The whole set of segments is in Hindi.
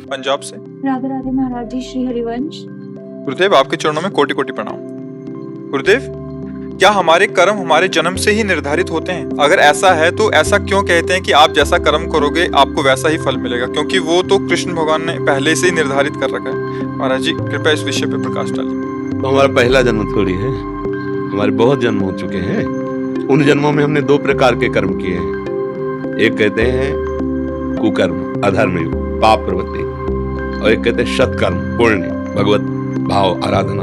पंजाब से। राधे राधे महाराज जी, श्री हरिवंश। गुरुदेव, आपके चरणों में कोटि कोटि प्रणाम। गुरुदेव, क्या हमारे कर्म हमारे जन्म से ही निर्धारित होते हैं? अगर ऐसा है तो ऐसा क्यों कहते हैं कि आप जैसा कर्म करोगे आपको वैसा ही फल मिलेगा? क्योंकि वो तो कृष्ण भगवान ने पहले से ही निर्धारित कर रखा है। महाराज जी, कृपया इस विषय पे प्रकाश डालिए। तो हमारा पहला जन्म थोड़ी है, हमारे बहुत जन्म हो चुके हैं। उन जन्मों में हमने दो प्रकार के कर्म किए हैं। एक कहते हैं कुकर्म, अधर्म युग, पाप प्रवृत्ति, और एक कहते हैं सत्कर्म, पुण्य, भगवत भाव, आराधना।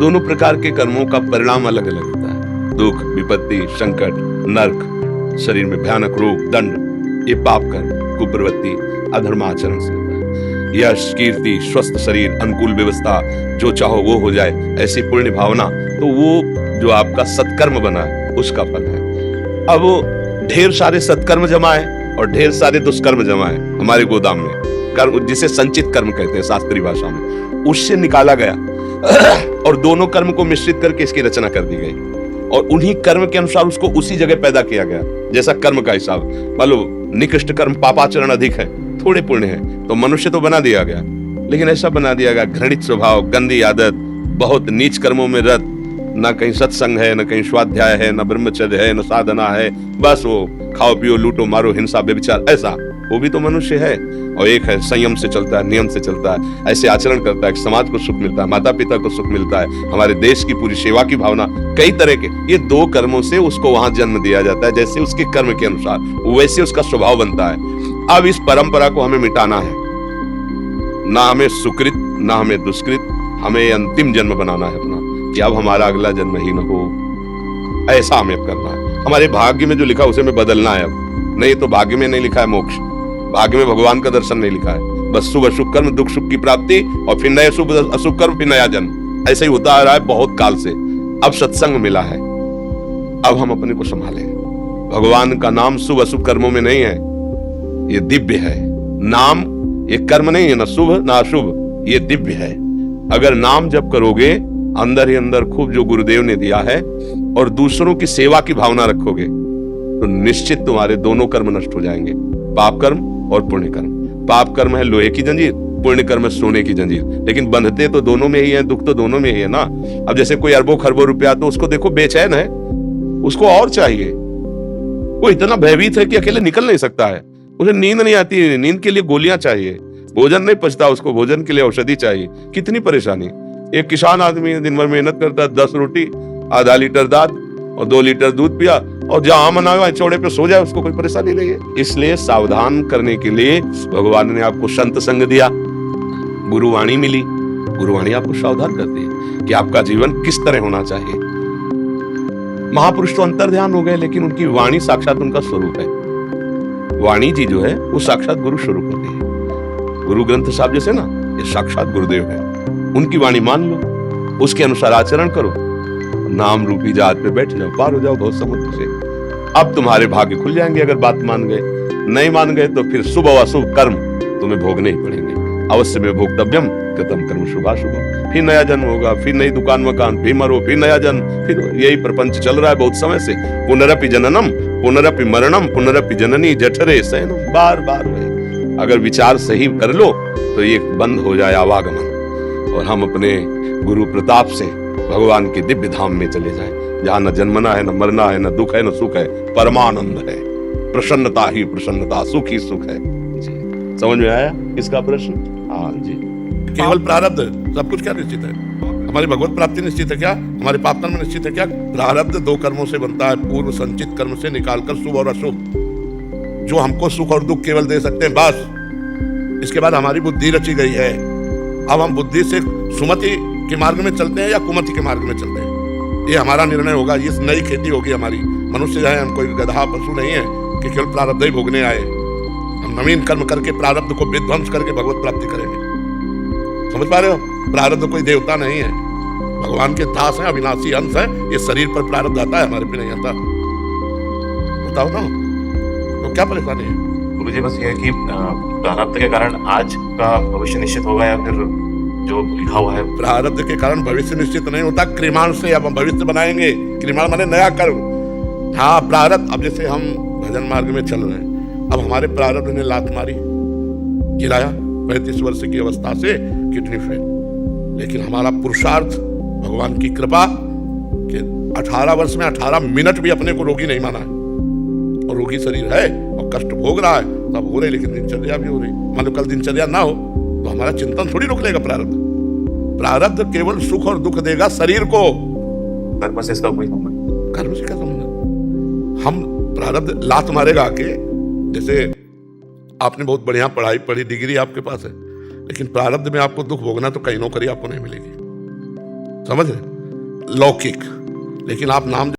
दोनों प्रकार के कर्मों का परिणाम अलग अलग होता है। दुख, विपत्ति, संकट, नरक, शरीर में भयानक रोग, दंड, ये पाप कर्म, कुप्रवृत्ति, अधर्माचरण से होता है। यश, कीर्ति, स्वस्थ शरीर, अनुकूल व्यवस्था, जो चाहो वो हो जाए, ऐसी पुण्य भावना, तो वो जो आपका सत्कर्म बना है उसका फल है। अब ढेर सारे सत्कर्म जमाए और ढेर सारे दुष्कर्म जमाए हमारे गोदाम में, कर्म जिसे संचित कर्म कहते हैं शास्त्रीय भाषा में, उससे निकाला गया और दोनों कर्म को मिश्रित करके इसकी रचना कर दी गई और उन्हीं कर्म के अनुसार उसको उसी जगह पैदा किया गया जैसा कर्म का हिसाब। मान लो निकृष्ट कर्म पापाचरण अधिक है, थोड़े पुण्य है, तो मनुष्य तो बना दिया गया, लेकिन ऐसा बना दिया गया घृणित स्वभाव, गंदी आदत, बहुत नीच कर्मों में रत, ना कहीं सत्संग है, ना कहीं स्वाध्याय है, ना ब्रह्मचर्य है, ना साधना है, बस वो खाओ पियो लूटो मारो हिंसा व्यभिचार, ऐसा वो भी तो मनुष्य है। और एक है संयम से चलता है, नियम से चलता है, ऐसे आचरण करता है, समाज को सुख मिलता है, माता पिता को सुख मिलता है, हमारे देश की पूरी सेवा की भावना, कई तरह के ये दो कर्मों से उसको वहां जन्म दिया जाता है। जैसे उसके कर्म के अनुसार वैसे उसका स्वभाव बनता है। अब इस परंपरा को हमें मिटाना है, ना हमें सुकृत ना हमें दुष्कृत, हमें अंतिम जन्म बनाना है अपना, कि अब हमारा अगला जन्म ही न हो, ऐसा हमें करना है। हमारे भाग्य में जो लिखा उसे हमें बदलना है। अब नहीं तो भाग्य में नहीं लिखा है मोक्ष, भाग्य में भगवान का दर्शन नहीं लिखा है, बस शुभ अशुभ कर्म, दुख सुख की प्राप्ति, और फिर नए शुभ अशुभ कर्म, फिर नया जन्म, ऐसे ही होता आ रहा है बहुत काल से। अब सत्संग मिला है, अब हम अपने को संभालें। भगवान का नाम शुभ अशुभ कर्मों में नहीं है, ये दिव्य है। नाम ये कर्म नहीं है, ना शुभ ना अशुभ, ये दिव्य है। अगर नाम जप करोगे अंदर ही अंदर खूब जो गुरुदेव ने दिया है और दूसरों की सेवा की भावना रखोगे तो निश्चित तुम्हारे दोनों कर्म नष्ट हो जाएंगे, पाप कर्म और पुण्य कर्म। पाप कर्म है लोहे की जंजीर, पुण्य कर्म है सोने की जंजीर, लेकिन बंधते तो दोनों में ही है, दुख तो दोनों में ही है ना। अब जैसे कोई अरबों खरबों रुपया, तो उसको देखो बेचैन है, उसको और चाहिए, वो इतना भयभीत है कि अकेले निकल नहीं सकता है, उसे नींद नहीं आती, नींद के लिए गोलियां चाहिए, भोजन नहीं पचता उसको, भोजन के लिए औषधि चाहिए, कितनी परेशानी। एक किसान आदमी दिन भर मेहनत करता है, 10 रोटी, आधा लीटर दाल और 2 लीटर दूध पिया, और जहां मना हुआ चौड़े पे सो जाए, उसको कोई परेशानी नहीं है। इसलिए सावधान करने के लिए भगवान ने आपको संत संग दिया, गुरुवाणी मिली, गुरुवाणी आपको सावधान करती है कि आपका जीवन किस तरह होना चाहिए। महापुरुष तो अंतर्ध्यान हो गए, लेकिन उनकी वाणी साक्षात उनका स्वरूप है। वाणी जी जो है वो साक्षात गुरु स्वरूप होती है। गुरु ग्रंथ साहब जैसे ना, ये साक्षात गुरुदेव है, उनकी वाणी मान लो, उसके अनुसार आचरण करो, नाम रूपी जहाज पे बैठ जाओ, पार हो जाओ बहुत समुद्र से। अब तुम्हारे भाग्य खुल जाएंगे अगर बात मान गए। नहीं मान गए तो फिर शुभ और अशुभ कर्म तुम्हें भोगने ही पड़ेंगे। अवश्य में भोक्तव्यम कृतम कर्म शुभाशुभम। फिर नया जन्म होगा, फिर नई दुकान मकान, फिर मरो, फिर नया जन्म, फिर यही प्रपंच चल रहा है बहुत समय से। पुनरपि जननम पुनरपि मरणम पुनरपि जननी जठरे शयनम, बार बार वही। अगर विचार सही कर लो तो ये बंद हो जाए आवागमन, और हम अपने गुरु प्रताप से भगवान के दिव्य धाम में चले जाएं, जहां न जन्मना है, न मरना है, न दुख है, न सुख है, परमानंद है, प्रसन्नता ही प्रसन्नता, सुख ही सुख है। जी समझ में आया इसका प्रश्न? हाँ जी। केवल प्रारब्ध, सब कुछ क्या निश्चित है? हमारी भगवत प्राप्ति निश्चित है क्या? हमारे पाप कर्म निश्चित है क्या? प्रारब्ध 2 कर्मों से बनता है, पूर्व संचित कर्म से निकालकर शुभ और अशुभ, जो हमको सुख और दुख केवल दे सकते हैं, बस। इसके बाद हमारी बुद्धि रची गई है। अब हम बुद्धि से सुमति के मार्ग में चलते हैं या कुमति के मार्ग में चलते हैं, ये हमारा निर्णय होगा। ये नई खेती होगी हमारी। मनुष्य है, हम कोई गधा पशु नहीं है कि केवल प्रारब्ध ही भोगने आए। हम नवीन कर्म करके प्रारब्ध को विध्वंस करके भगवत प्राप्ति करेंगे। समझ पा रहे हो? प्रारब्ध कोई देवता नहीं है, भगवान के दास है, अविनाशी अंश है। ये शरीर पर प्रारब्ध आता है, हमारे पे नहीं आता। बताओ ना, तो क्या परेशानी है? गुरुजी बस ये है कि प्रारब्ध के कारण आज का भविष्य निश्चित होगा या फिर जो लिखा हुआ है? प्रारब्ध के कारण भविष्य निश्चित नहीं होता, क्रिमाण से अब हम भविष्य बनाएंगे। क्रिमाण माने नया कर्म। हाँ प्रारब्ध, अब जैसे हम भजन मार्ग में चल रहे हैं, अब हमारे प्रारब्ध ने लात मारी, गिराया 35 वर्ष की अवस्था से किडनी फेल। लेकिन हमारा पुरुषार्थ, भगवान की कृपा कि 18 वर्ष में 18 मिनट भी अपने को रोगी नहीं माना है। और रोगी शरीर है और कष्ट भोग रहा है, तब हो रही, लेकिन दिनचर्या भी हो रही। मान लो कल दिनचर्या ना हो तो हमारा चिंतन थोड़ी रोक लेगा प्रारब्ध। प्रारब्ध केवल सुख और दुख देगा शरीर को, कर्म से इसका कोई संबंध? कर्म से क्या संबंध? हम प्रारब्ध लात मारेगा आके, जैसे आपने बहुत बढ़िया पढ़ाई पढ़ी, डिग्री आपके पास है, लेकिन प्रारब्ध में आपको दुख भोगना तो कहीं नौकरी आपको नहीं मिलेगी, समझ रहे? लौकिक। लेकिन आप नाम